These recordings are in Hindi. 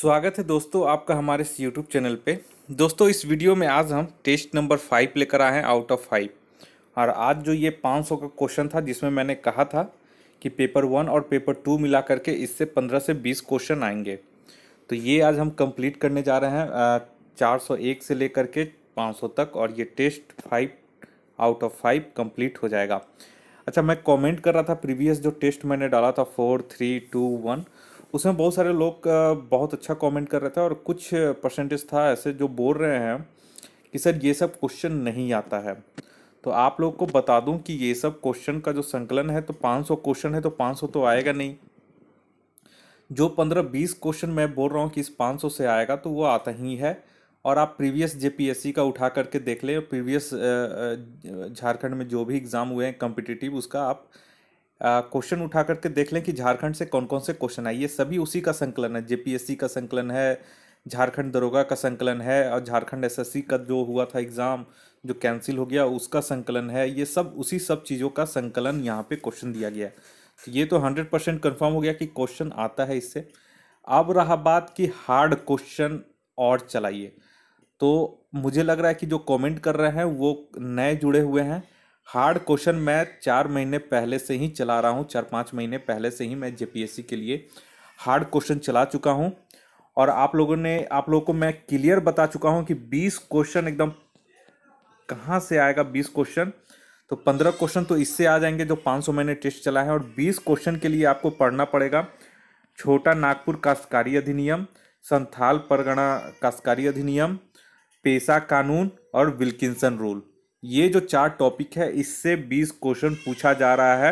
स्वागत है दोस्तों आपका हमारे इस YouTube चैनल पे। दोस्तों इस वीडियो में आज हम टेस्ट नंबर 5 लेकर आए हैं आउट ऑफ 5। और आज जो ये 500 का क्वेश्चन था जिसमें मैंने कहा था कि पेपर 1 और पेपर 2 मिला करके इससे 15 से 20 क्वेश्चन आएंगे, तो ये आज हम कंप्लीट करने जा रहे हैं 401 से लेकर के 500 तक, और ये टेस्ट 5 आउट ऑफ 5 कंप्लीट हो जाएगा। अच्छा, मैं कमेंट कर रहा था प्रीवियस जो टेस्ट मैंने डाला था 4, 3, 2, 1, उसमें बहुत सारे लोग बहुत अच्छा कमेंट कर रहे थे और कुछ परसेंटेज था ऐसे जो बोल रहे हैं कि सर ये सब क्वेश्चन नहीं आता है। तो आप लोग को बता दूं कि ये सब क्वेश्चन का जो संकलन है तो 500 क्वेश्चन है, तो 500 तो आएगा नहीं। जो 15-20 क्वेश्चन मैं बोल रहा हूँ कि इस 500 से आएगा तो वो आता ही है। और आप प्रीवियस जेपीएससी का उठा करके देख लें, प्रीवियस झारखंड में जो भी एग्ज़ाम हुए हैं कॉम्पिटिटिव, उसका आप क्वेश्चन उठा करके देख लें कि झारखंड से कौन कौन से क्वेश्चन आए। ये सभी उसी का संकलन है, जेपीएससी का संकलन है, झारखंड दरोगा का संकलन है, और झारखंड एसएससी का जो हुआ था एग्ज़ाम जो कैंसिल हो गया उसका संकलन है। ये सब उसी सब चीज़ों का संकलन यहाँ पे क्वेश्चन दिया गया है। तो ये तो 100% कन्फर्म हो गया कि क्वेश्चन आता है इससे। अब रहा बात कि हार्ड क्वेश्चन और चलाइए, तो मुझे लग रहा है कि जो कमेंट कर रहे हैं वो नए जुड़े हुए हैं। हार्ड क्वेश्चन मैं 4 महीने पहले से ही चला रहा हूँ, 4-5 महीने पहले से ही मैं जेपीएससी के लिए हार्ड क्वेश्चन चला चुका हूँ। और आप लोगों को मैं क्लियर बता चुका हूँ कि 20 क्वेश्चन एकदम कहाँ से आएगा। 20 क्वेश्चन तो 15 क्वेश्चन तो इससे आ जाएंगे जो 500 मैंने टेस्ट चला है, और 20 क्वेश्चन के लिए आपको पढ़ना पड़ेगा छोटा नागपुर काश्तकारी अधिनियम, संथाल परगना काश्तकारी अधिनियम, पेशा कानून और विल्किंसन रूल। ये जो 4 टॉपिक है इससे 20 क्वेश्चन पूछा जा रहा है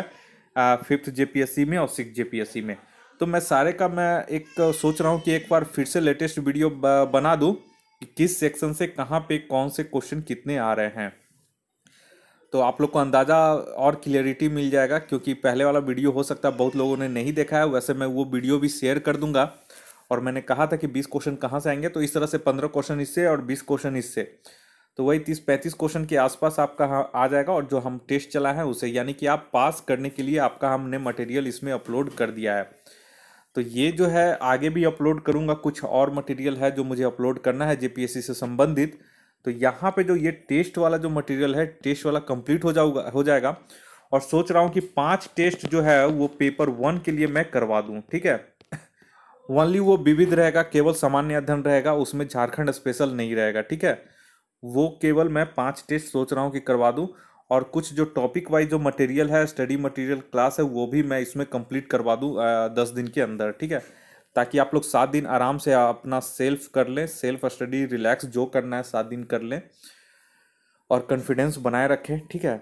5th जेपीएससी में और 6th जेपीएससी में। तो मैं सारे का मैं एक सोच रहा हूँ कि एक बार फिर से लेटेस्ट वीडियो बना दूँ कि किस सेक्शन से कहाँ पे कौन से क्वेश्चन कितने आ रहे हैं, तो आप लोग को अंदाज़ा और क्लियरिटी मिल जाएगा। क्योंकि पहले वाला वीडियो हो सकता है बहुत लोगों ने नहीं देखा है, वैसे मैं वो वीडियो भी शेयर कर दूंगा। और मैंने कहा था कि 20 क्वेश्चन कहाँ से आएंगे, तो इस तरह से 15 क्वेश्चन इससे और 20 क्वेश्चन इससे, तो वही 30-35 क्वेश्चन के आसपास आपका आ जाएगा। और जो हम टेस्ट चला है उसे, यानी कि आप पास करने के लिए आपका हमने मटेरियल इसमें अपलोड कर दिया है। तो ये जो है आगे भी अपलोड करूँगा, कुछ और मटेरियल है जो मुझे अपलोड करना है जेपीएससी से संबंधित। तो यहाँ पे जो ये टेस्ट वाला जो मटेरियल है, टेस्ट वाला कंप्लीट हो जाएगा। और सोच रहा हूँ कि 5 टेस्ट जो है वो पेपर 1 के लिए मैं करवा दूँ, ठीक है। ओनली वो विविध रहेगा, केवल सामान्य अध्ययन रहेगा, उसमें झारखंड स्पेशल नहीं रहेगा, ठीक है। वो केवल मैं 5 टेस्ट सोच रहा हूँ कि करवा दूँ। और कुछ जो टॉपिक वाइज जो मटेरियल है, स्टडी मटेरियल क्लास है, वो भी मैं इसमें कंप्लीट करवा दूँ 10 दिन के अंदर, ठीक है। ताकि आप लोग 7 दिन आराम से अपना सेल्फ कर लें, सेल्फ स्टडी रिलैक्स जो करना है 7 दिन कर लें और कॉन्फिडेंस बनाए रखें, ठीक है।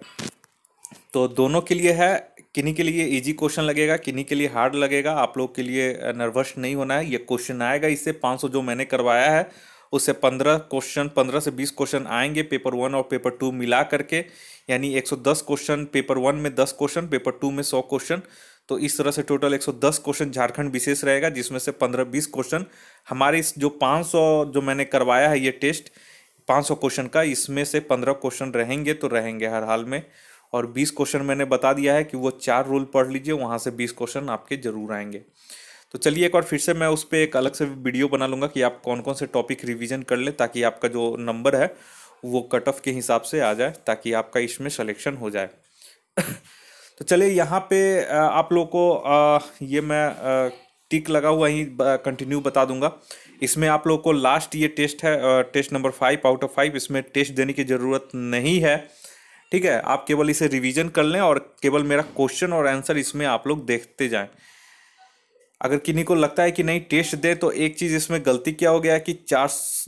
तो दोनों के लिए है, किन्हीं के लिए इजी क्वेश्चन लगेगा, किन्हीं के लिए हार्ड लगेगा। आप लोग के लिए नर्वस नहीं होना है, ये क्वेश्चन आएगा। इससे 500 जो मैंने करवाया है उससे 15 क्वेश्चन, 15 से 20 क्वेश्चन आएंगे पेपर 1 और पेपर 2 मिला करके, यानी 110 क्वेश्चन। पेपर 1 में 10 क्वेश्चन, पेपर 2 में 100 क्वेश्चन। तो इस तरह से टोटल 110 क्वेश्चन झारखंड विशेष रहेगा, जिसमें से 15-20 क्वेश्चन हमारे इस जो 500 जो मैंने करवाया है ये टेस्ट 500 क्वेश्चन का, इसमें से 15 क्वेश्चन रहेंगे तो रहेंगे हर हाल में। और 20 क्वेश्चन मैंने बता दिया है कि वो 4 रूल पढ़ लीजिए, वहाँ से 20 क्वेश्चन आपके जरूर आएंगे। तो चलिए एक बार फिर से मैं उस पर एक अलग से वीडियो बना लूँगा कि आप कौन कौन से टॉपिक रिवीजन कर लें, ताकि आपका जो नंबर है वो कट ऑफ के हिसाब से आ जाए, ताकि आपका इसमें सिलेक्शन हो जाए। तो चलिए यहाँ पे आप लोग को ये मैं टिक लगा हुआ ही कंटिन्यू बता दूंगा। इसमें आप लोग को लास्ट ये टेस्ट है, टेस्ट नंबर 5 आउट ऑफ 5, इसमें टेस्ट देने की ज़रूरत नहीं है, ठीक है। आप केवल इसे रिवीजन कर लें और केवल मेरा क्वेश्चन और आंसर इसमें आप लोग देखते जाएं। अगर किन्हीं को लगता है कि नहीं टेस्ट दे, तो एक चीज़ इसमें गलती क्या हो गया है कि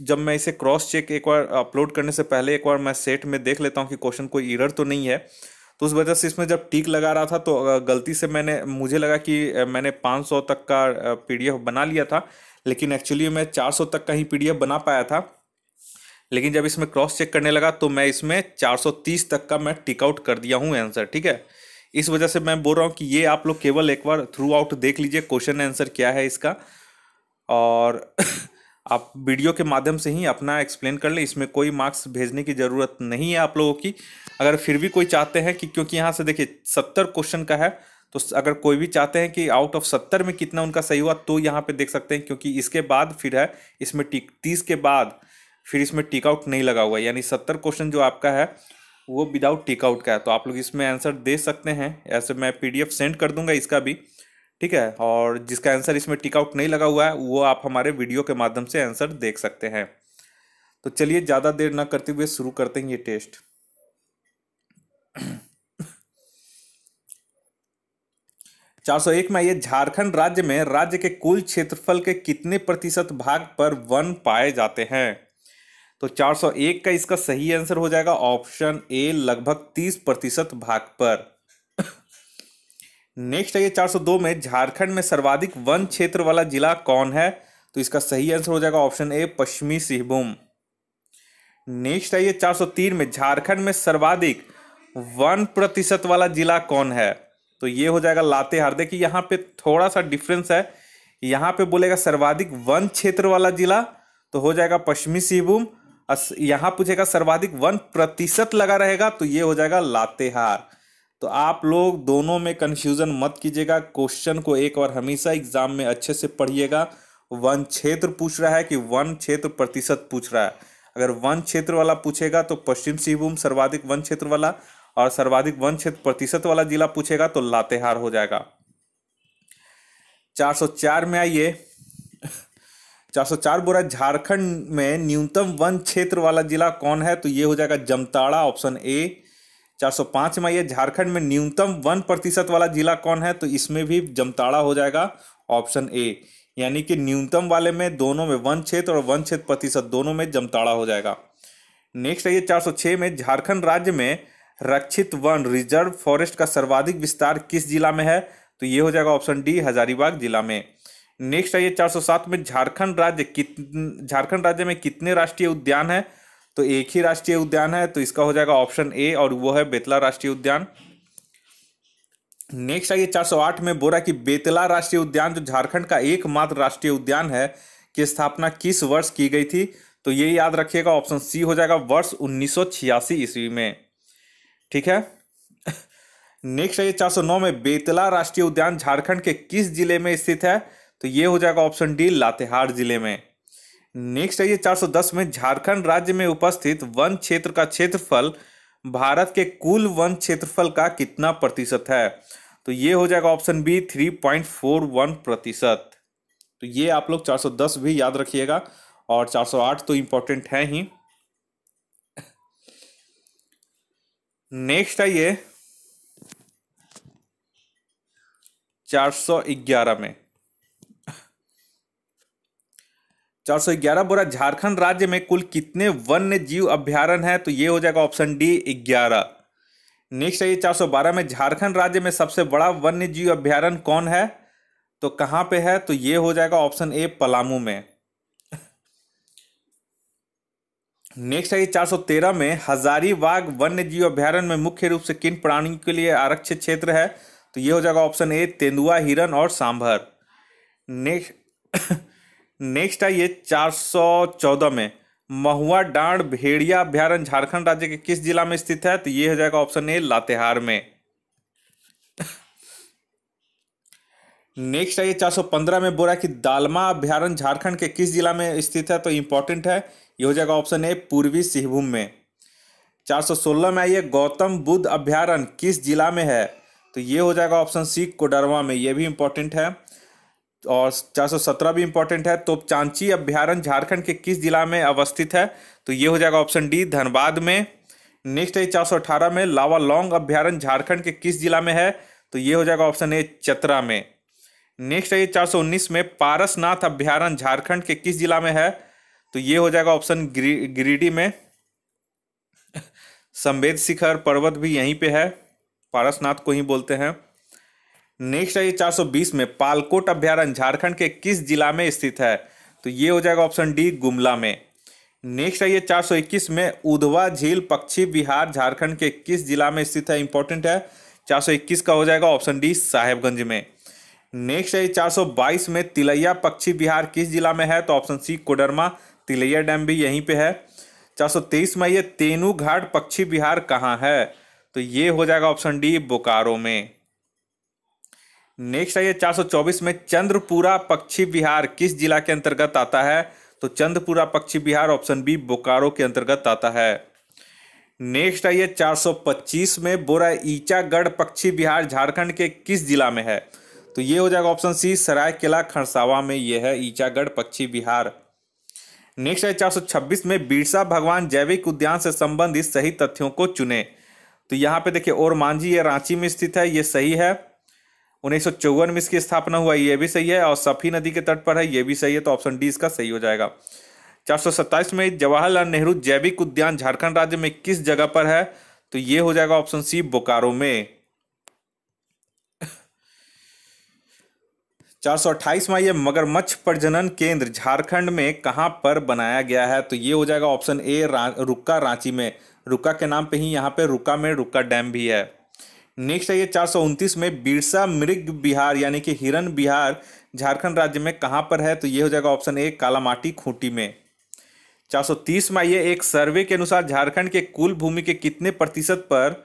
जब मैं इसे क्रॉस चेक एक बार अपलोड करने से पहले एक बार मैं सेट में देख लेता हूँ कि क्वेश्चन कोई एरर तो नहीं है, तो उस वजह से इसमें जब टिक लगा रहा था तो गलती से मुझे लगा कि मैंने 500 तक का पीडीएफ बना लिया था, लेकिन एक्चुअली मैं 400 तक का ही पीडीएफ बना पाया था। लेकिन जब इसमें क्रॉस चेक करने लगा तो मैं इसमें 430 तक का मैं टिक आउट कर दिया हूँ आंसर, ठीक है। इस वजह से मैं बोल रहा हूँ कि ये आप लोग केवल एक बार थ्रू आउट देख लीजिए क्वेश्चन आंसर क्या है इसका, और आप वीडियो के माध्यम से ही अपना एक्सप्लेन कर लें। इसमें कोई मार्क्स भेजने की ज़रूरत नहीं है आप लोगों की। अगर फिर भी कोई चाहते हैं कि, क्योंकि यहाँ से देखिए 70 क्वेश्चन का है, तो अगर कोई भी चाहते हैं कि आउट ऑफ 70 में कितना उनका सही हुआ तो यहाँ पे देख सकते हैं, क्योंकि इसके बाद फिर है इसमें 30 के बाद फिर इसमें टिक आउट नहीं लगा हुआ है, यानी 70 क्वेश्चन जो आपका है वो विदाउट टिक आउट का है। तो आप लोग इसमें आंसर दे सकते हैं। ऐसे मैं PDF सेंड कर दूंगा इसका भी, ठीक है। और जिसका आंसर इसमें टिक आउट नहीं लगा हुआ है वो आप हमारे वीडियो के माध्यम से आंसर देख सकते हैं। तो चलिए ज़्यादा देर ना करते हुए शुरू करते हैं ये टेस्ट। 401 में ये झारखंड राज्य में राज्य के कुल क्षेत्रफल के कितने प्रतिशत भाग पर वन पाए जाते हैं? तो 401 का इसका सही आंसर हो जाएगा ऑप्शन ए, लगभग 30% भाग पर। नेक्स्ट है ये 402 में झारखंड में सर्वाधिक वन क्षेत्र वाला जिला कौन है? तो इसका सही आंसर हो जाएगा ऑप्शन ए, पश्चिमी सिंहभूम। नेक्स्ट है ये 403 में झारखंड में सर्वाधिक 1% वाला जिला कौन है? तो ये हो जाएगा लातेहार। देखिए यहाँ पे थोड़ा सा डिफरेंस है, यहाँ पे बोलेगा सर्वाधिक वन क्षेत्र वाला जिला तो हो जाएगा पश्चिमी सिंहभूम, यहाँ पूछेगा सर्वाधिक 1% लगा रहेगा तो ये हो जाएगा लातेहार। तो आप लोग दोनों में कंफ्यूजन मत कीजिएगा, क्वेश्चन को एक बार हमेशा एग्जाम में अच्छे से पढ़िएगा। वन क्षेत्र पूछ रहा है कि वन क्षेत्र प्रतिशत पूछ रहा है? अगर वन क्षेत्र वाला पूछेगा तो पश्चिम सिंहभूम सर्वाधिक वन क्षेत्र वाला, और सर्वाधिक वन क्षेत्र प्रतिशत वाला जिला पूछेगा तो लातेहार हो जाएगा। 404 में आइए, 404 बोला झारखंड में न्यूनतम वन क्षेत्र वाला जिला कौन है? तो ये हो जाएगा जामताड़ा, ऑप्शन ए। 405 में आइए, झारखंड में न्यूनतम 1% वाला जिला कौन है? तो इसमें भी जामताड़ा हो जाएगा, ऑप्शन ए। यानी कि न्यूनतम वाले में दोनों में वन क्षेत्र और वन क्षेत्र प्रतिशत दोनों में जामताड़ा हो जाएगा। नेक्स्ट है ये 406 में झारखंड राज्य में रक्षित वन रिजर्व फॉरेस्ट का सर्वाधिक विस्तार किस जिला में है? तो ये हो जाएगा ऑप्शन डी, हजारीबाग जिला में। नेक्स्ट है ये 407 में झारखंड राज्य में कितने राष्ट्रीय उद्यान है? तो एक ही राष्ट्रीय उद्यान है तो इसका हो जाएगा ऑप्शन ए, और वो है बेतला राष्ट्रीय उद्यान। नेक्स्ट है ये 408 में बोला कि बेतला राष्ट्रीय उद्यान जो झारखंड का एकमात्र राष्ट्रीय उद्यान है की स्थापना किस वर्ष की गई थी? तो ये याद रखिएगा, ऑप्शन सी हो जाएगा, वर्ष 1986 ईस्वी में, ठीक है। नेक्स्ट है ये 409 में बेतला राष्ट्रीय उद्यान झारखंड के किस जिले में स्थित है? तो ये हो जाएगा ऑप्शन डी, लातेहार जिले में। नेक्स्ट है ये 410 में झारखंड राज्य में उपस्थित वन क्षेत्र का क्षेत्रफल भारत के कुल वन क्षेत्रफल का कितना प्रतिशत है? तो ये हो जाएगा ऑप्शन बी, 3.41%। तो ये आप लोग 410 भी याद रखिएगा, और 408 तो इंपॉर्टेंट है ही। नेक्स्ट है ये 411 में, 411 बोला झारखंड राज्य में कुल कितने वन्य जीव अभ्यारण्य है? तो ये हो जाएगा ऑप्शन डी, 11। नेक्स्ट है ये 412 में झारखंड राज्य में सबसे बड़ा वन्य जीव अभ्यारण्य कौन है? तो कहां पे है? तो ये हो जाएगा ऑप्शन ए, पलामू में। नेक्स्ट है ये 413 में हजारीबाग वन्य जीव अभ्यारण्य में मुख्य रूप से किन प्राणियों के लिए आरक्षित क्षेत्र है? तो ये हो जाएगा ऑप्शन ए, तेंदुआ, हिरन और सांभर। नेक्स्ट है ये 414 में महुआ डांड भेड़िया अभ्यारण्य झारखंड राज्य के किस जिला में स्थित है? तो ये हो जाएगा ऑप्शन ए, लातेहार में। नेक्स्ट है ये 415 में बोला कि दालमा अभ्यारण्य झारखंड के किस जिला में स्थित है? तो इंपॉर्टेंट है, ये हो जाएगा ऑप्शन ए, पूर्वी सिंहभूम में। 416 में आइए, गौतम बुद्ध अभ्यारण्य किस जिला में है? तो ये हो जाएगा ऑप्शन सी, कोडरवा में, ये भी इंपॉर्टेंट है। और 417 भी इंपॉर्टेंट है। तोपचांची अभ्यारण्य झारखंड के किस जिला में अवस्थित है? तो ये हो जाएगा ऑप्शन डी, धनबाद में। नेक्स्ट है 418 में लावालौंग अभ्यारण्य झारखंड के किस जिला में है? तो ये हो जाएगा ऑप्शन ए, चतरा में। नेक्स्ट है 419 में पारसनाथ अभ्यारण्य झारखंड के किस जिला में है? तो ये हो जाएगा ऑप्शन गिरिडीह में। संवेद शिखर पर्वत भी यहीं पे है, पारसनाथ को ही बोलते हैं। नेक्स्ट है 420 में पालकोट अभ्यारण्य झारखंड के किस जिला में स्थित है? तो ये हो जाएगा ऑप्शन डी, गुमला में। नेक्स्ट है 421 में उधवा झील पक्षी विहार झारखंड के किस जिला में स्थित है? इंपॉर्टेंट है, 421 का हो जाएगा ऑप्शन डी, साहेबगंज में। नेक्स्ट है 422 में तिलैया पक्षी विहार किस जिला में है? तो option C, Koderma, Tilaiya dam भी यहीं पे है। 423 में ये तेनू घाट पक्षी विहार कहाँ है? तो ये हो जाएगा ऑप्शन डी, बोकारो में। नेक्स्ट है ये 424 में चंद्रपुरा पक्षी विहार किस जिला के अंतर्गत आता है? तो चंद्रपुरा पक्षी विहार ऑप्शन बी बोकारो के अंतर्गत आता है। नेक्स्ट है ये 425 में बोराईचागढ़ पक्षी विहार झारखंड के किस जिला में है? तो ये हो जाएगा ऑप्शन सी सरायकेला खरसावा में ये है ईचागढ़ पक्षी विहार। नेक्स्ट है 426 में बिरसा भगवान जैविक उद्यान से संबंधित सही तथ्यों को चुने। तो यहाँ पे देखिए ओरमांझी ये रांची में स्थित है, ये सही है। 1954 में इसकी स्थापना हुआ, ये भी सही है। और सफी नदी के तट पर है, ये भी सही है। तो ऑप्शन डी इसका सही हो जाएगा। 427 में जवाहरलाल नेहरू जैविक उद्यान झारखंड राज्य में किस जगह पर है? तो ये हो जाएगा ऑप्शन सी बोकारो में। 428 में ये मगरमच्छ प्रजनन केंद्र झारखंड में कहां पर बनाया गया है? तो ये हो जाएगा ऑप्शन ए रुक्का रांची में। रुक्का के नाम पे ही यहाँ पे रुक्का में रुक्का डैम भी है। नेक्स्ट है ये 429 में बिरसा मृग विहार यानी कि हिरन विहार झारखंड राज्य में कहां पर है? तो ये हो जाएगा ऑप्शन ए कालामाटी खूंटी में। 430 में ये एक सर्वे के अनुसार झारखंड के कुल भूमि के कितने प्रतिशत पर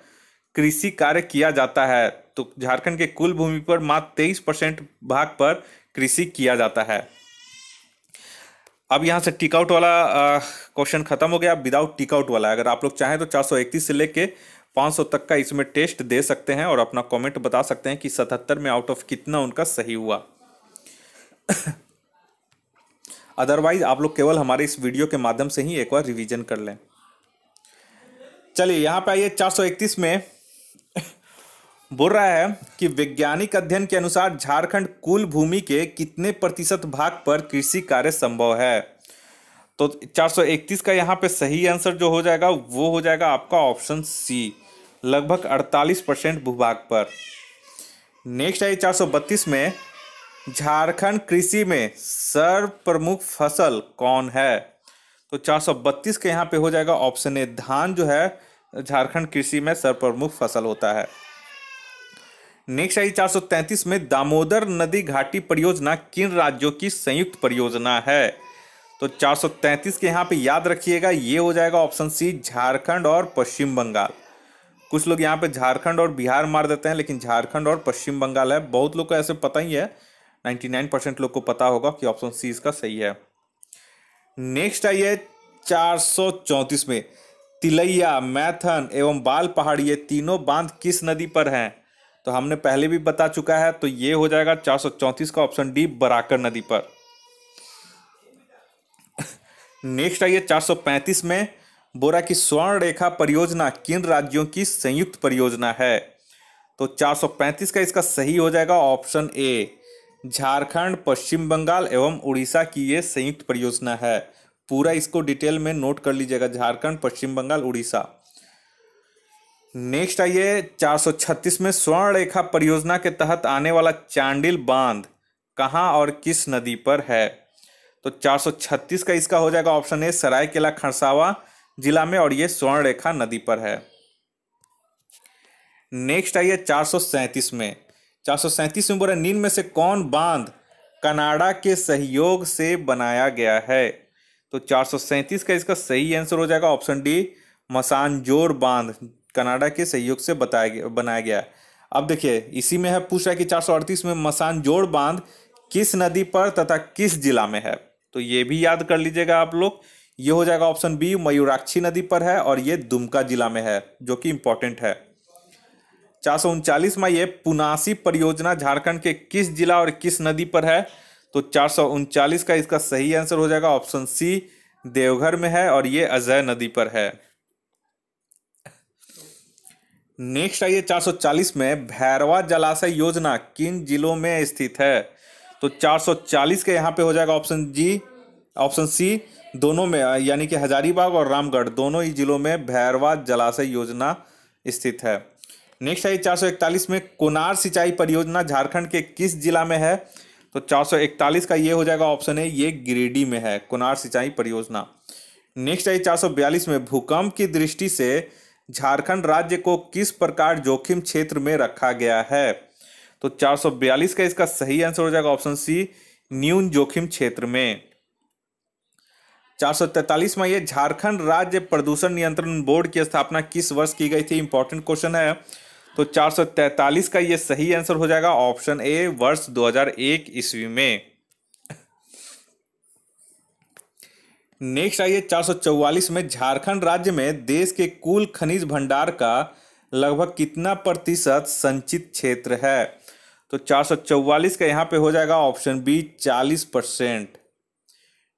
कृषि कार्य किया जाता है? तो झारखंड के कुल भूमि पर मात्र 23% भाग पर कृषि किया जाता है। अब यहां से टिक आउट वाला क्वेश्चन खत्म हो गया। विदाउट टिक आउट वाला अगर आप लोग चाहें तो 431 से लेके 500 तक का इसमें टेस्ट दे सकते हैं और अपना कमेंट बता सकते हैं कि 77 में आउट ऑफ कितना उनका सही हुआ। अदरवाइज आप लोग केवल हमारे इस वीडियो के माध्यम से ही एक बार रिवीजन कर लें। चलिए यहां पे आइए 431 में बोल रहा है कि वैज्ञानिक अध्ययन के अनुसार झारखंड कुल भूमि के कितने प्रतिशत भाग पर कृषि कार्य संभव है? तो 431 का यहाँ पे सही आंसर जो हो जाएगा वो हो जाएगा आपका ऑप्शन सी लगभग 48% भूभाग पर। नेक्स्ट है 432 में झारखंड कृषि में सर्वप्रमुख फसल कौन है? तो 432 के यहाँ पे हो जाएगा ऑप्शन ए धान जो है झारखंड कृषि में सर्वप्रमुख फसल होता है। नेक्स्ट है 433 में दामोदर नदी घाटी परियोजना किन राज्यों की संयुक्त परियोजना है? तो 433 के यहाँ पे याद रखिएगा ये हो जाएगा ऑप्शन सी झारखंड और पश्चिम बंगाल। कुछ लोग यहाँ पे झारखंड और बिहार मार देते हैं लेकिन झारखंड और पश्चिम बंगाल है। बहुत लोग को ऐसे पता ही है, 99% लोग को पता होगा कि ऑप्शन सी इसका सही है। नेक्स्ट आइए 434 में तिलैया, मैथन एवं बाल पहाड़ी ये तीनों बांध किस नदी पर हैं? तो हमने पहले भी बता चुका है। तो ये हो जाएगा 434 का ऑप्शन डी बराकर नदी पर। नेक्स्ट आइए 435 में बोरा की स्वर्ण रेखा परियोजना किन राज्यों की संयुक्त परियोजना है? तो 435 का इसका सही हो जाएगा ऑप्शन ए झारखंड, पश्चिम बंगाल एवं उड़ीसा की ये संयुक्त परियोजना है। पूरा इसको डिटेल में नोट कर लीजिएगा, झारखंड, पश्चिम बंगाल, उड़ीसा। नेक्स्ट आइए 436 में स्वर्ण रेखा परियोजना के तहत आने वाला चांडिल बांध कहां और किस नदी पर है? तो 436 का इसका हो जाएगा ऑप्शन ए सरायकेला खरसावा जिला में और ये स्वर्ण रेखा नदी पर है। नेक्स्ट आइए 437 में 437 में बोला निम्न में से कौन बांध कनाडा के सहयोग से बनाया गया है? तो 437 का इसका सही आंसर हो जाएगा ऑप्शन डी मसानजोर बांध कनाडा के सहयोग से बनाया गया है। अब देखिए इसी में है पूछ रहा है कि 438 में मसानजोर बांध किस नदी पर तथा किस जिला में है? तो ये भी याद कर लीजिएगा आप लोग। ये हो जाएगा ऑप्शन बी मयूराक्षी नदी पर है और ये दुमका जिला में है जो कि इंपॉर्टेंट है। 439 में ये पुनासी परियोजना झारखंड के किस जिला और किस नदी पर है? तो 439 का इसका सही आंसर हो जाएगा ऑप्शन सी देवघर में है और ये अजय नदी पर है। नेक्स्ट आइए 440 में भैरवा जलाशय योजना किन जिलों में स्थित है? तो 440 के यहाँ पे हो जाएगा ऑप्शन सी दोनों में यानी कि हजारीबाग और रामगढ़ दोनों ही जिलों में भैरवा जलाशय योजना स्थित है। नेक्स्ट है 441 में कोनार सिंचाई परियोजना झारखंड के किस जिला में है? तो 441 का ये हो जाएगा ऑप्शन है ये गिरिडीह में है कोनार सिंचाई परियोजना। नेक्स्ट है 442 में भूकंप की दृष्टि से झारखंड राज्य को किस प्रकार जोखिम क्षेत्र में रखा गया है? तो 442 का इसका सही आंसर हो जाएगा ऑप्शन सी न्यून जोखिम क्षेत्र में। 443 में ये झारखंड राज्य प्रदूषण नियंत्रण बोर्ड की स्थापना किस वर्ष की गई थी? इंपॉर्टेंट क्वेश्चन है। तो 443 का ये सही आंसर हो जाएगा ऑप्शन ए, वर्ष 2001 ईस्वी में। नेक्स्ट आइए 444 में, झारखंड राज्य में देश के कुल खनिज भंडार का लगभग कितना प्रतिशत संचित क्षेत्र है? तो 444 का यहाँ पे हो जाएगा ऑप्शन बी, 40%।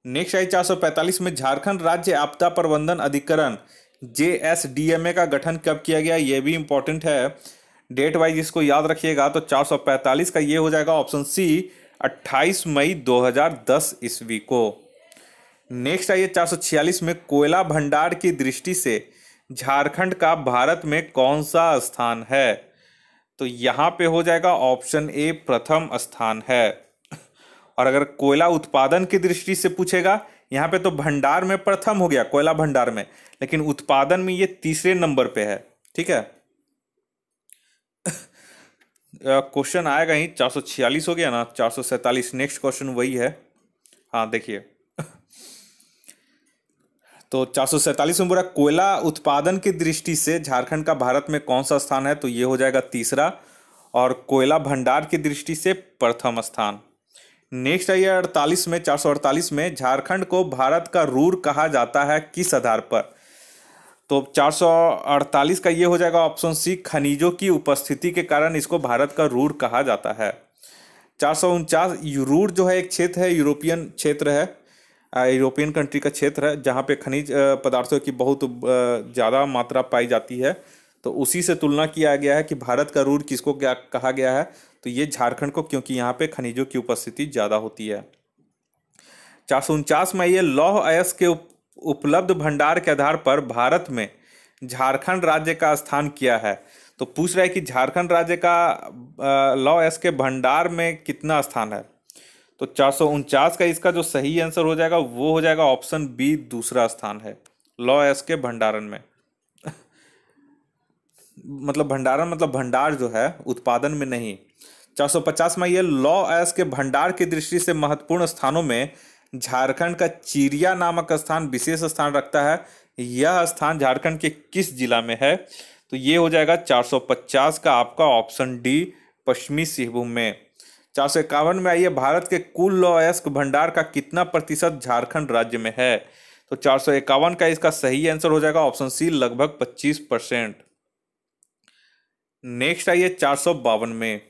नेक्स्ट आई 445 में, झारखंड राज्य आपदा प्रबंधन अधिकरण JSDMA का गठन कब किया गया? ये भी इंपॉर्टेंट है, डेट वाइज इसको याद रखिएगा। तो 445 का ये हो जाएगा ऑप्शन सी, 28 मई 2010 ईस्वी को। नेक्स्ट आइए 446 में, कोयला भंडार की दृष्टि से झारखंड का भारत में कौन सा स्थान है? तो यहाँ पे हो जाएगा ऑप्शन ए, प्रथम स्थान है। और अगर कोयला उत्पादन की दृष्टि से पूछेगा, यहाँ पे तो भंडार में प्रथम हो गया, कोयला भंडार में, लेकिन उत्पादन में ये तीसरे नंबर पे है। ठीक है, क्वेश्चन आएगा ही, 446 हो गया ना, 447 नेक्स्ट क्वेश्चन वही है। हाँ देखिए, तो 447 में बोला कोयला उत्पादन की दृष्टि से झारखंड का भारत में कौन सा स्थान है? तो ये हो जाएगा तीसरा, और कोयला भंडार की दृष्टि से प्रथम स्थान। नेक्स्ट आइए 48 में, 448 में, झारखंड को भारत का रूर कहा जाता है किस आधार पर? तो 448 का ये हो जाएगा ऑप्शन सी, खनिजों की उपस्थिति के कारण इसको भारत का रूर कहा जाता है। 449, रूर जो है एक क्षेत्र है, यूरोपियन क्षेत्र है, यूरोपियन कंट्री का क्षेत्र है, जहाँ पे खनिज पदार्थों की बहुत ज़्यादा मात्रा पाई जाती है। तो उसी से तुलना किया गया है कि भारत का रूर किसको क्या कहा गया है? तो ये झारखंड को, क्योंकि यहाँ पे खनिजों की उपस्थिति ज़्यादा होती है। 449 में, ये लौह अयस्क के उपलब्ध भंडार के आधार पर भारत में झारखंड राज्य का स्थान क्या है? तो पूछ रहा है कि झारखंड राज्य का लौह अयस्क के भंडार में कितना स्थान है? तो 449 का इसका जो सही आंसर हो जाएगा वो हो जाएगा ऑप्शन बी, दूसरा स्थान है, लौह अयस्क के भंडारण में। मतलब भंडारण मतलब भंडार जो है, उत्पादन में नहीं। 450 में, ये लौह अयस्क के भंडार की दृष्टि से महत्वपूर्ण स्थानों में झारखंड का चिरिया नामक स्थान विशेष स्थान रखता है। यह स्थान झारखंड के किस जिला में है? तो ये हो जाएगा 450 का आपका ऑप्शन डी, पश्चिमी सिंहभूम में। 451 में, आइए भारत के कुल लौह अयस्क भंडार का कितना प्रतिशत झारखंड राज्य में है? तो 451 का इसका सही आंसर हो जाएगा ऑप्शन सी, लगभग 25%। नेक्स्ट आइए 452 में,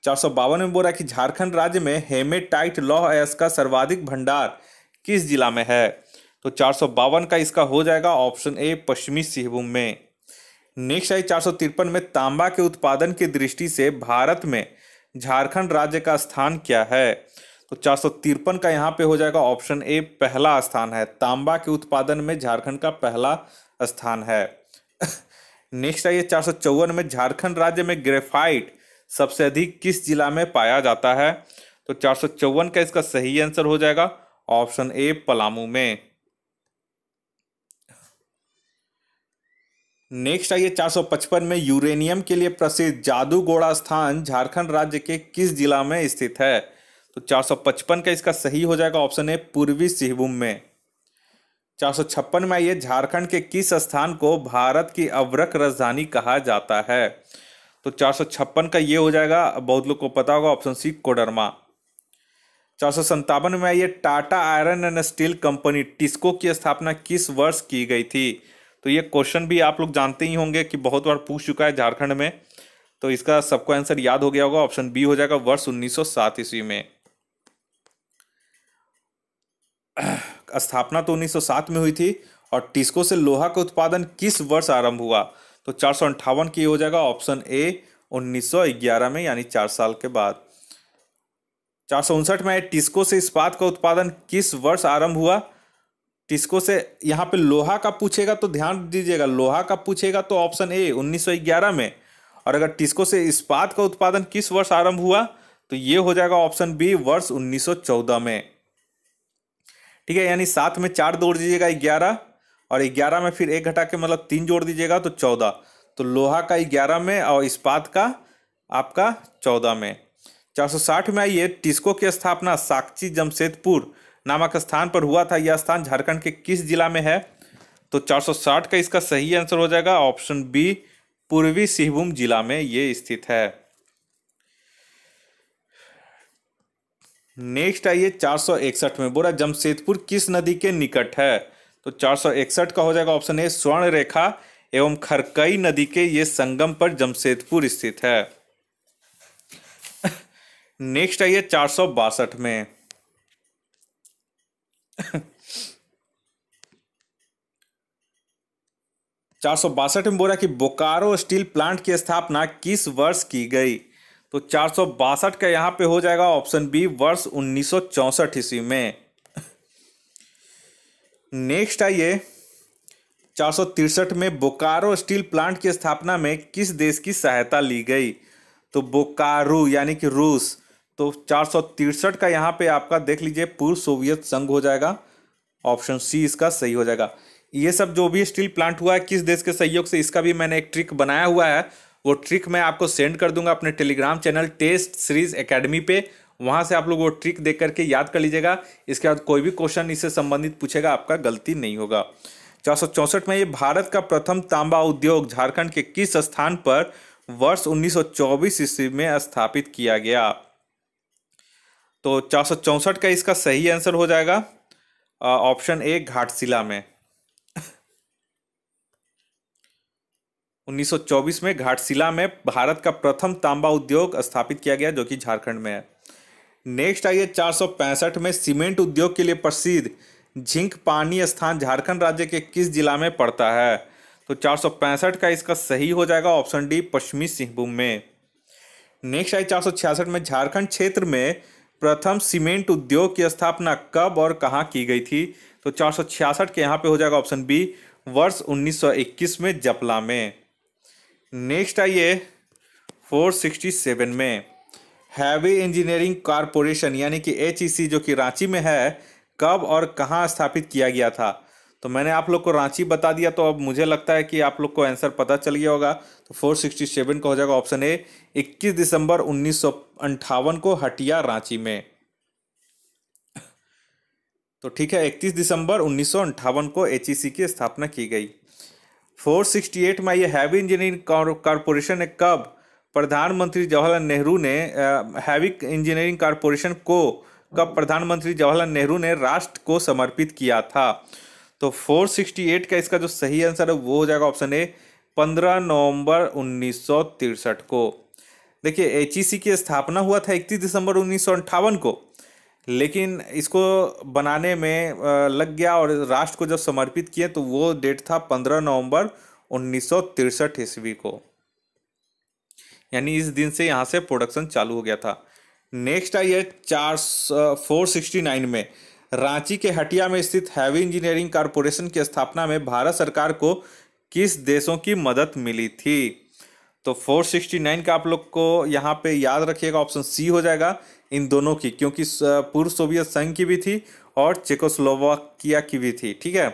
452 में बोल रहा है कि झारखंड राज्य में हेमेटाइट लौह अयस्क का सर्वाधिक भंडार किस जिला में है? तो 452 का इसका हो जाएगा ऑप्शन ए, पश्चिमी सिंहभूम में। नेक्स्ट आई 453 में, तांबा के उत्पादन की दृष्टि से भारत में झारखंड राज्य का स्थान क्या है? तो 453 का यहाँ पे हो जाएगा ऑप्शन ए, पहला स्थान है, तांबा के उत्पादन में झारखंड का पहला स्थान है। नेक्स्ट आइए 454 में, झारखंड राज्य में ग्रेफाइट सबसे अधिक किस जिला में पाया जाता है? तो 454 का इसका सही आंसर हो जाएगा ऑप्शन ए, पलामू में। नेक्स्ट आइए 455 में, यूरेनियम के लिए प्रसिद्ध जादूगोड़ा स्थान झारखंड राज्य के किस जिला में स्थित है? तो 455 का इसका सही हो जाएगा ऑप्शन ए, पूर्वी सिंहभूम में। 456 में, आइए झारखंड के किस स्थान को भारत की अवरक राजधानी कहा जाता है? तो 456 का ये हो जाएगा, बहुत लोग को पता होगा, ऑप्शन सी, कोडरमा। 457 में, आइए Tata iron and steel company TISCO की स्थापना किस वर्ष की गई थी? तो ये क्वेश्चन भी आप लोग जानते ही होंगे कि बहुत बार पूछ चुका है झारखंड में, तो इसका सबको आंसर याद हो गया होगा, ऑप्शन बी हो जाएगा, वर्ष 1907 ईस्वी में। स्थापना तो 1907 में हुई थी, और टिस्को से लोहा का उत्पादन किस वर्ष आरंभ हुआ? तो 458 की हो जाएगा ऑप्शन ए, 1911 में, यानी 4 साल के बाद। 459 में, टिस्को से इस्पात का उत्पादन किस वर्ष आरंभ हुआ? टिस्को से यहाँ पे लोहा का पूछेगा तो ध्यान दीजिएगा, लोहा का पूछेगा तो ऑप्शन ए, 1911 में, और अगर टिस्को से इस्पात का उत्पादन किस वर्ष आरंभ हुआ तो ये हो जाएगा ऑप्शन बी, वर्ष 1914 में। ठीक है, यानी 7 में 4 जोड़ दीजिएगा 11, और 11 में फिर 1 घटा के मतलब 3 जोड़ दीजिएगा तो 14। तो लोहा का 11 में और इस्पात का आपका 14 में। 460 में, आइए टिस्को की स्थापना साकची जमशेदपुर नामक स्थान पर हुआ था। यह स्थान झारखंड के किस जिला में है? तो 460 का इसका सही आंसर हो जाएगा ऑप्शन बी, पूर्वी सिंहभूम जिला में ये स्थित है। नेक्स्ट आइए 461 में, बोला जमशेदपुर किस नदी के निकट है? तो 461 का हो जाएगा ऑप्शन ए स्वर्ण रेखा एवं खरकई नदी के ये संगम पर जमशेदपुर स्थित है। नेक्स्ट आइए 462 में, 462 में बोला कि बोकारो स्टील प्लांट की स्थापना किस वर्ष की गई? तो 462 का यहां पे हो जाएगा ऑप्शन बी वर्ष 1964 ईस्वी में। नेक्स्ट आइए 463 में, बोकारो स्टील प्लांट की स्थापना में किस देश की सहायता ली गई? तो बोकारो यानी कि रूस। तो 463 का यहाँ पे आपका देख लीजिए पूर्व सोवियत संघ हो जाएगा, ऑप्शन सी इसका सही हो जाएगा। ये सब जो भी स्टील प्लांट हुआ है किस देश के सहयोग से, इसका भी मैंने एक ट्रिक बनाया हुआ है, वो ट्रिक मैं आपको सेंड कर दूंगा अपने Telegram channel test series academy पे, वहां से आप लोग वो ट्रिक देख करके याद कर लीजिएगा। इसके बाद कोई भी क्वेश्चन इससे संबंधित पूछेगा आपका गलती नहीं होगा। 464 में, ये भारत का प्रथम तांबा उद्योग झारखंड के किस स्थान पर वर्ष 1924 ईस्वी में स्थापित किया गया? तो 464 का इसका सही आंसर हो जाएगा ऑप्शन ए घाटशिला में। 1924 में घाटशिला में भारत का प्रथम तांबा उद्योग स्थापित किया गया जो कि झारखंड में है। नेक्स्ट आइए 465 में, सीमेंट उद्योग के लिए प्रसिद्ध झिंक पानी स्थान झारखंड राज्य के किस जिला में पड़ता है? तो 465 का इसका सही हो जाएगा ऑप्शन डी पश्चिमी सिंहभूम में। नेक्स्ट आई 466 में, झारखंड क्षेत्र में प्रथम सीमेंट उद्योग की स्थापना कब और कहां की गई थी? तो 466 के यहां पे हो जाएगा ऑप्शन बी वर्ष 1921 में जपला में। नेक्स्ट आइए 467 में, हैवी इंजीनियरिंग कारपोरेशन यानी कि HEC जो कि रांची में है कब और कहां स्थापित किया गया था? तो मैंने आप लोग को रांची बता दिया, तो अब मुझे लगता है कि आप लोग को आंसर पता चल गया होगा। तो 467 का हो जाएगा ऑप्शन ए 21 दिसंबर 1958 को हटिया रांची में। तो ठीक है, 31 दिसंबर 1958 को HEC की स्थापना की गई। 468 में, ये हैवी इंजीनियरिंग कारपोरेशन ने कब प्रधानमंत्री जवाहरलाल नेहरू ने हैवी इंजीनियरिंग कारपोरेशन को कब प्रधानमंत्री जवाहरलाल नेहरू ने राष्ट्र को समर्पित किया था? तो 468 का इसका जो सही आंसर है वो हो जाएगा ऑप्शन ए 15 नवंबर 1963 को। देखिए HEC की स्थापना हुआ था 31 दिसंबर 1958 को, लेकिन इसको बनाने में लग गया और राष्ट्र को जब समर्पित किए तो वो डेट था 15 नवंबर 1963 ईस्वी को, यानी इस दिन से यहाँ से प्रोडक्शन चालू हो गया था। नेक्स्ट आइए 469 में, रांची के हटिया में स्थित हैवी इंजीनियरिंग कारपोरेशन की स्थापना में भारत सरकार को किस देशों की मदद मिली थी? तो 469 का आप लोग को यहाँ पे याद रखिएगा ऑप्शन सी हो जाएगा इन दोनों की, क्योंकि पूर्व सोवियत संघ की भी थी और चेकोस्लोवाकिया की भी थी। ठीक है।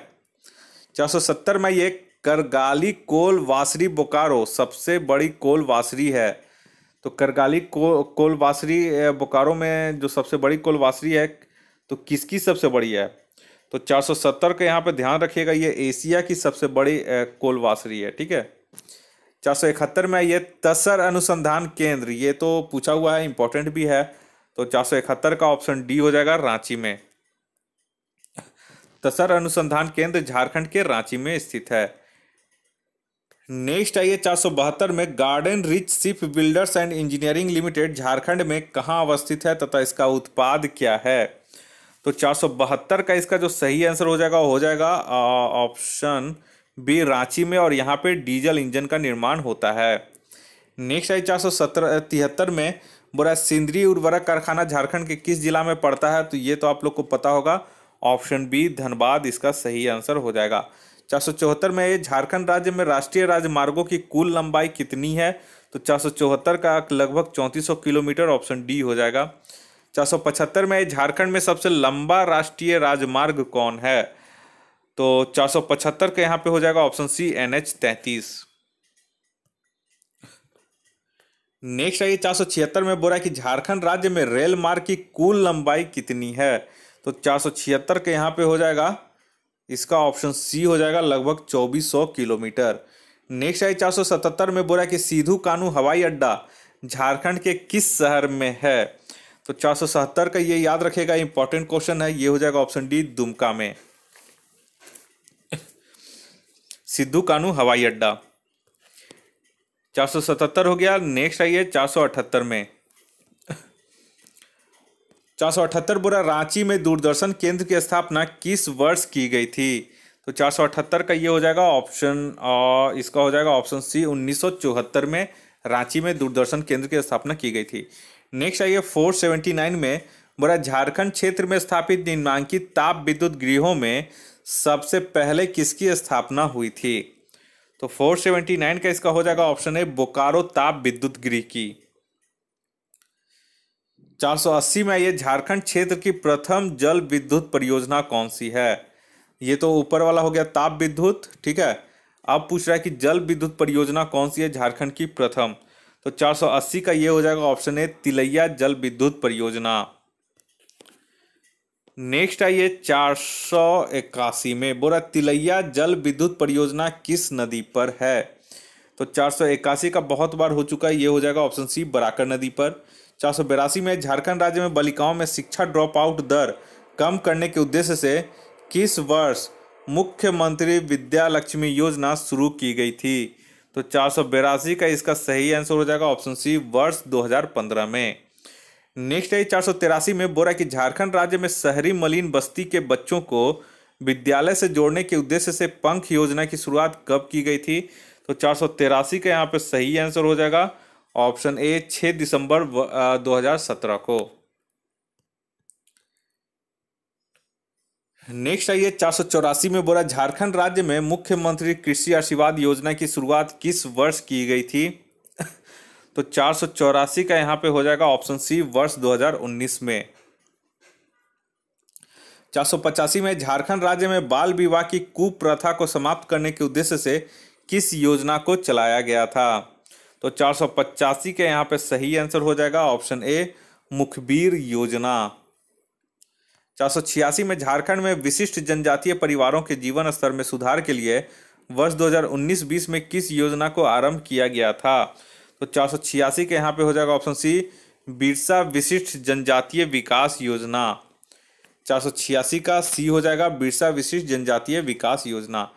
470 में, ये करगाली कोल वासरी बोकारो सबसे बड़ी कोल वासरी है। तो करगाली कोल वासरी बोकारो में जो सबसे बड़ी कोल वासरी है तो किसकी सबसे बड़ी है? तो 470 का यहाँ पे ध्यान रखिएगा, ये एशिया की सबसे बड़ी कोल वासरी है। ठीक है। 471 में, ये तसर अनुसंधान केंद्र, ये तो पूछा हुआ है, इंपॉर्टेंट भी है, तो 471 का ऑप्शन डी हो जाएगा रांची में। तसर अनुसंधान केंद्र झारखंड के रांची में स्थित है। नेक्स्ट आइए 472 में, garden rich ship builders and engineering limited Jharkhand में कहाँ अवस्थित है तथा इसका उत्पाद क्या है? तो 472 का इसका जो सही आंसर हो जाएगा ऑप्शन बी रांची में, और यहाँ पे डीजल इंजन का निर्माण होता है। नेक्स्ट आई 473 में, बोला सेंद्रीय उर्वरक कारखाना झारखंड के किस जिला में पड़ता है? तो ये तो आप लोग को पता होगा, ऑप्शन बी धनबाद इसका सही आंसर हो जाएगा। 474 में, ये झारखंड राज्य में राष्ट्रीय राजमार्गों की कुल लंबाई कितनी है? तो 474 का लगभग 3400 किलोमीटर, ऑप्शन डी हो जाएगा। 475 में, झारखंड में सबसे लंबा राष्ट्रीय राजमार्ग कौन है? तो 475 के यहाँ पे हो जाएगा ऑप्शन सी NH 33। नेक्स्ट आइए 476 में, बोला कि झारखंड राज्य में रेल मार्ग की कुल लंबाई कितनी है? तो 476 के यहाँ पे हो जाएगा इसका ऑप्शन सी हो जाएगा लगभग 2400 किलोमीटर। नेक्स्ट है 477 में बोला कि सिद्धू कान्हू हवाई अड्डा झारखंड के किस शहर में है? तो 477 का ये याद रखेगा, इंपॉर्टेंट क्वेश्चन है, ये हो जाएगा ऑप्शन डी दुमका में, सिद्धू कान्हू हवाई अड्डा। 477 हो गया। नेक्स्ट आइए 478 में। 478 बोला रांची में दूरदर्शन केंद्र की स्थापना किस वर्ष की गई थी? तो 478 का ये हो जाएगा ऑप्शन, इसका हो जाएगा ऑप्शन सी, 1974 में रांची में दूरदर्शन केंद्र की स्थापना की गई थी। नेक्स्ट आइए 479 में बोला झारखंड क्षेत्र में स्थापित निम्नांकित ताप विद्युत गृहों में सबसे पहले किसकी स्थापना हुई थी? तो 479 का इसका हो जाएगा ऑप्शन है बोकारो ताप विद्युत गृह की। 480 में आइए झारखंड क्षेत्र की प्रथम जल विद्युत परियोजना कौन सी है? ये तो ऊपर वाला हो गया ताप विद्युत, ठीक है। अब पूछ रहा है कि जल विद्युत परियोजना कौन सी है झारखंड की प्रथम? तो 480 का ये हो जाएगा ऑप्शन है तिलैया जल विद्युत परियोजना। नेक्स्ट आइए 481 में बोला तिलैया जल विद्युत परियोजना किस नदी पर है? तो 481 का बहुत बार हो चुका है, ये हो जाएगा ऑप्शन सी बराकर नदी पर। 482 में झारखंड राज्य में बालिकाओं में शिक्षा ड्रॉप आउट दर कम करने के उद्देश्य से किस वर्ष मुख्यमंत्री विद्या लक्ष्मी योजना शुरू की गई थी? तो 482 का इसका सही आंसर हो जाएगा ऑप्शन सी वर्ष 2015 में। नेक्स्ट है 483 में बोला कि झारखंड राज्य में शहरी मलिन बस्ती के बच्चों को विद्यालय से जोड़ने के उद्देश्य से पंख योजना की शुरुआत कब की गई थी? तो 483 का यहाँ पे सही आंसर हो जाएगा ऑप्शन ए 6 दिसंबर 2017 को। नेक्स्ट आइए 484 में बोला झारखंड राज्य में मुख्यमंत्री कृषि आशीर्वाद योजना की शुरुआत किस वर्ष की गई थी? तो 484 का यहाँ पे हो जाएगा ऑप्शन सी वर्ष 2019 में। 485 में झारखंड राज्य में बाल विवाह की कुप्रथा को समाप्त करने के उद्देश्य से किस योजना को चलाया गया था? तो 485 के यहाँ पे सही आंसर हो जाएगा ऑप्शन ए मुखबिर योजना। 486 में झारखंड में विशिष्ट जनजातीय परिवारों के जीवन स्तर में सुधार के लिए वर्ष 2019-20 में किस योजना को आरंभ किया गया था? तो 486 के यहाँ पे हो जाएगा ऑप्शन सी बिरसा विशिष्ट जनजातीय विकास योजना। 486 का सी हो जाएगा बिरसा विशिष्ट जनजातीय विकास योजना।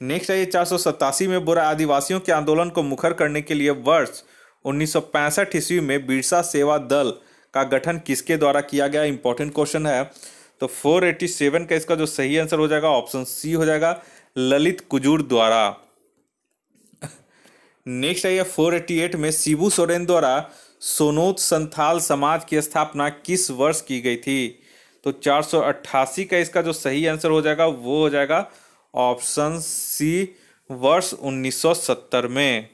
नेक्स्ट है ये 487 में बोरा आदिवासियों के आंदोलन को मुखर करने के लिए वर्ष 1965 ईस्वी में बिरसा सेवा दल का गठन किसके द्वारा किया गया? इंपॉर्टेंट क्वेश्चन है। तो 487 का इसका जो सही आंसर हो जाएगा ऑप्शन सी हो जाएगा ललित कुजूर द्वारा। नेक्स्ट है 488 में शिबू सोरेन द्वारा सोनोत संथाल समाज की स्थापना किस वर्ष की गई थी? तो 488 का इसका जो सही आंसर हो जाएगा वो हो जाएगा ऑप्शन सी वर्ष 1970 में।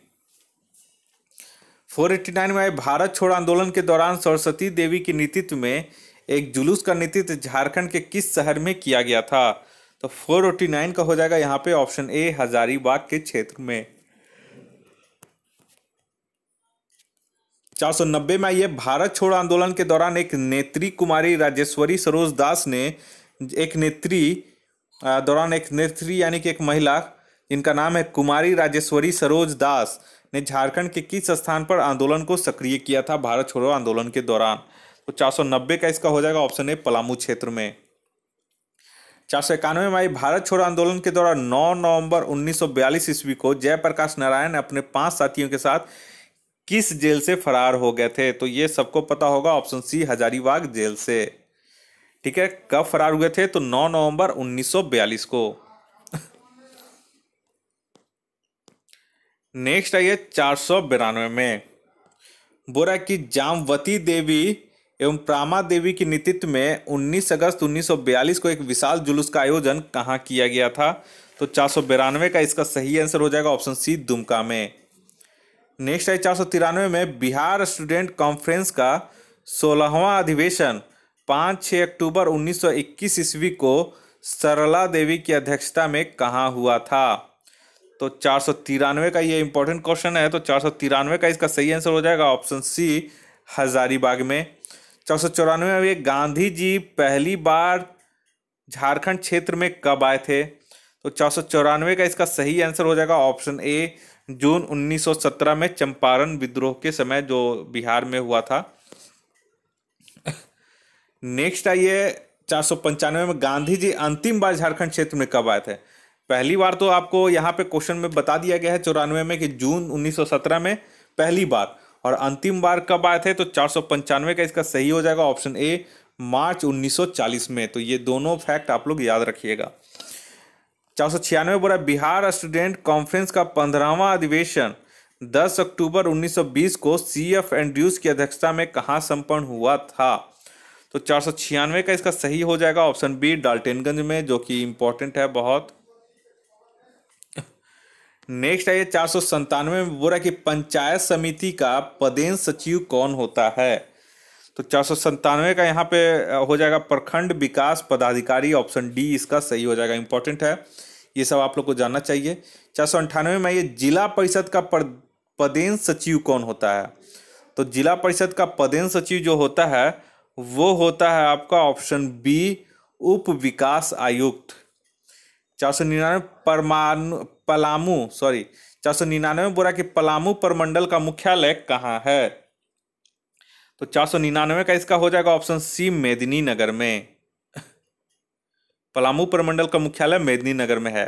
489 में भारत छोड़ो आंदोलन के दौरान सरस्वती देवी के नेतृत्व में एक जुलूस का नेतृत्व झारखंड के किस शहर में किया गया था? तो 489 का हो जाएगा यहाँ पे ऑप्शन ए हजारीबाग के क्षेत्र में। 490 में ये भारत छोड़ो आंदोलन के दौरान एक नेत्री कुमारी राजेश्वरी सरोज दास ने एक नेत्री यानी कि एक महिला जिनका नाम है कुमारी राजेश्वरी सरोज दास ने झारखंड के किस स्थान पर आंदोलन को सक्रिय किया था भारत छोड़ो आंदोलन के दौरान? तो 490 का इसका हो जाएगा ऑप्शन ए पलामू क्षेत्र में। 491 में भारत छोड़ो आंदोलन के दौरान 9 नवंबर 1942 ईस्वी को जयप्रकाश नारायण अपने 5 साथियों के साथ किस जेल से फरार हो गए थे? तो ये सबको पता होगा ऑप्शन सी हजारीबाग जेल से। ठीक है, कब फरार हुए थे? तो 9 नवंबर 1942 को। नेक्स्ट आइए 492 में बोरा की जामवती देवी एवं प्रामा देवी के नेतृत्व में 19 अगस्त 1942 को एक विशाल जुलूस का आयोजन कहाँ किया गया था? तो 492 का इसका सही आंसर हो जाएगा ऑप्शन सी दुमका में। नेक्स्ट है 493 में बिहार स्टूडेंट कॉन्फ्रेंस का 16वां अधिवेशन 5-6 अक्टूबर 1921 ईस्वी को सरला देवी की अध्यक्षता में कहाँ हुआ था? तो 493 का ये इंपॉर्टेंट क्वेश्चन है। तो 493 का इसका सही आंसर हो जाएगा ऑप्शन सी हजारीबाग में। 494 में गांधी जी पहली बार झारखंड क्षेत्र में कब आए थे? तो 494 का इसका सही आंसर हो जाएगा ऑप्शन ए जून 1917 में चंपारण विद्रोह के समय जो बिहार में हुआ था। नेक्स्ट आइए 495 में गांधी जी अंतिम बार झारखंड क्षेत्र में कब आए थे। पहली बार तो आपको यहाँ पे क्वेश्चन में बता दिया गया है 94 में कि जून 1917 में पहली बार, और अंतिम बार कब आए थे तो 495 का इसका सही हो जाएगा ऑप्शन ए, मार्च 1940 में। तो ये दोनों फैक्ट आप लोग याद रखिएगा। 496 बोला बिहार स्टूडेंट कॉन्फ्रेंस का 15वां अधिवेशन 10 अक्टूबर 1920 को CF एंड्रयूज की अध्यक्षता में कहाँ संपन्न हुआ था। तो 496 का इसका सही हो जाएगा ऑप्शन बी, डाल्टनगंज में, जो कि इंपॉर्टेंट है बहुत। नेक्स्ट है 497 में बोला कि पंचायत समिति का पदेन सचिव कौन होता है। तो 497 का यहाँ पे हो जाएगा प्रखंड विकास पदाधिकारी, ऑप्शन डी इसका सही हो जाएगा, इंपॉर्टेंट है, ये सब आप लोग को जानना चाहिए। 498 में ये जिला परिषद का पदेन सचिव कौन होता है। तो जिला परिषद का पदेन सचिव जो होता है वो होता है आपका ऑप्शन बी, उप विकास आयुक्त। 499 499 बोला कि पलामू प्रमंडल का मुख्यालय कहाँ है। तो 499 का इसका हो जाएगा ऑप्शन सी, मेदिनीनगर में। पलामू प्रमंडल का मुख्यालय मेदिनीनगर में है।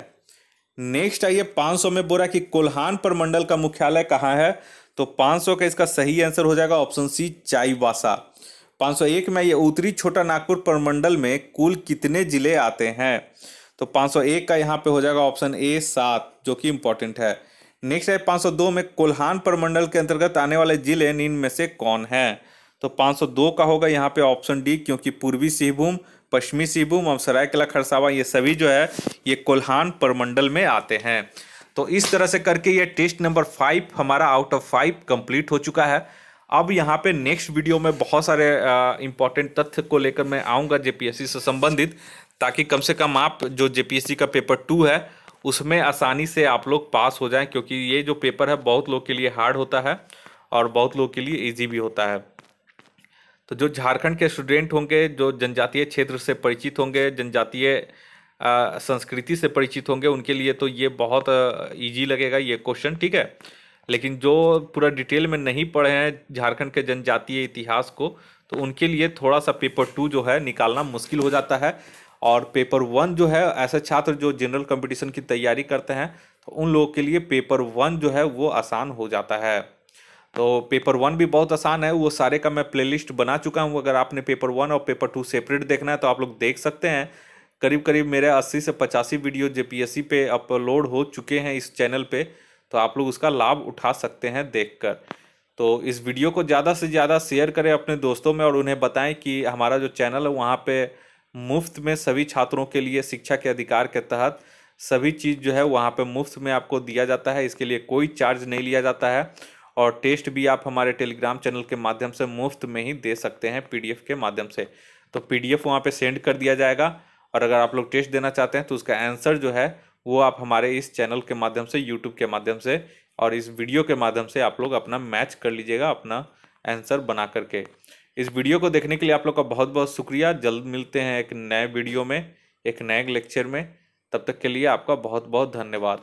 नेक्स्ट आइए 500 में बोला कि कोल्हान प्रमंडल का मुख्यालय कहाँ है। तो 500 का इसका सही आंसर हो जाएगा ऑप्शन सी, चाईबासा। 501 में ये उत्तरी छोटा नागपुर प्रमंडल में कुल कितने जिले आते हैं। तो 501 का यहाँ पे हो जाएगा ऑप्शन ए, 7, जो कि इंपॉर्टेंट है। नेक्स्ट है 502 में कोल्हान प्रमंडल के अंतर्गत आने वाले जिले निम्न में से कौन है। तो 502 का होगा यहाँ पे ऑप्शन डी, क्योंकि पूर्वी सिंहभूम, पश्चिमी सिंहभूम और सरायकेला खरसावां ये सभी जो है ये कोल्हान प्रमंडल में आते हैं। तो इस तरह से करके ये टेस्ट नंबर 5 हमारा आउट ऑफ 5 कंप्लीट हो चुका है। अब यहाँ पे नेक्स्ट वीडियो में बहुत सारे इंपॉर्टेंट तथ्य को लेकर मैं आऊँगा जेपीएससी से संबंधित, ताकि कम से कम आप जो जेपीएससी का पेपर 2 है उसमें आसानी से आप लोग पास हो जाएं, क्योंकि ये जो पेपर है बहुत लोग के लिए हार्ड होता है और बहुत लोग के लिए इजी भी होता है। तो जो झारखंड के स्टूडेंट होंगे, जो जनजातीय क्षेत्र से परिचित होंगे, जनजातीय संस्कृति से परिचित होंगे, उनके लिए तो ये बहुत इजी लगेगा ये क्वेश्चन, ठीक है। लेकिन जो पूरा डिटेल में नहीं पढ़े हैं झारखंड के जनजातीय इतिहास को, तो उनके लिए थोड़ा सा पेपर 2 जो है निकालना मुश्किल हो जाता है। और पेपर 1 जो है ऐसे छात्र जो जनरल कंपटीशन की तैयारी करते हैं, तो उन लोगों के लिए पेपर 1 जो है वो आसान हो जाता है। तो पेपर 1 भी बहुत आसान है, वो सारे का मैं प्लेलिस्ट बना चुका हूँ। अगर आपने पेपर 1 और पेपर 2 सेपरेट देखना है तो आप लोग देख सकते हैं। करीब करीब मेरे 80 से 85 वीडियो जेपीएससी पे अपलोड हो चुके हैं इस चैनल पे, तो आप लोग उसका लाभ उठा सकते हैं देखकर। तो इस वीडियो को ज़्यादा से ज़्यादा शेयर करें अपने दोस्तों में और उन्हें बताएं कि हमारा जो चैनल है वहाँ पे मुफ्त में सभी छात्रों के लिए शिक्षा के अधिकार के तहत सभी चीज़ जो है वहाँ पे मुफ्त में आपको दिया जाता है। इसके लिए कोई चार्ज नहीं लिया जाता है, और टेस्ट भी आप हमारे टेलीग्राम चैनल के माध्यम से मुफ्त में ही दे सकते हैं पीडीएफ के माध्यम से। तो पीडीएफ वहाँ पे सेंड कर दिया जाएगा, और अगर आप लोग टेस्ट देना चाहते हैं तो उसका आंसर जो है वो आप हमारे इस चैनल के माध्यम से, यूट्यूब के माध्यम से और इस वीडियो के माध्यम से आप लोग अपना मैच कर लीजिएगा अपना आंसर बना करके। इस वीडियो को देखने के लिए आप लोग का बहुत बहुत शुक्रिया। जल्द मिलते हैं एक नए वीडियो में, एक नए लेक्चर में। तब तक के लिए आपका बहुत बहुत धन्यवाद।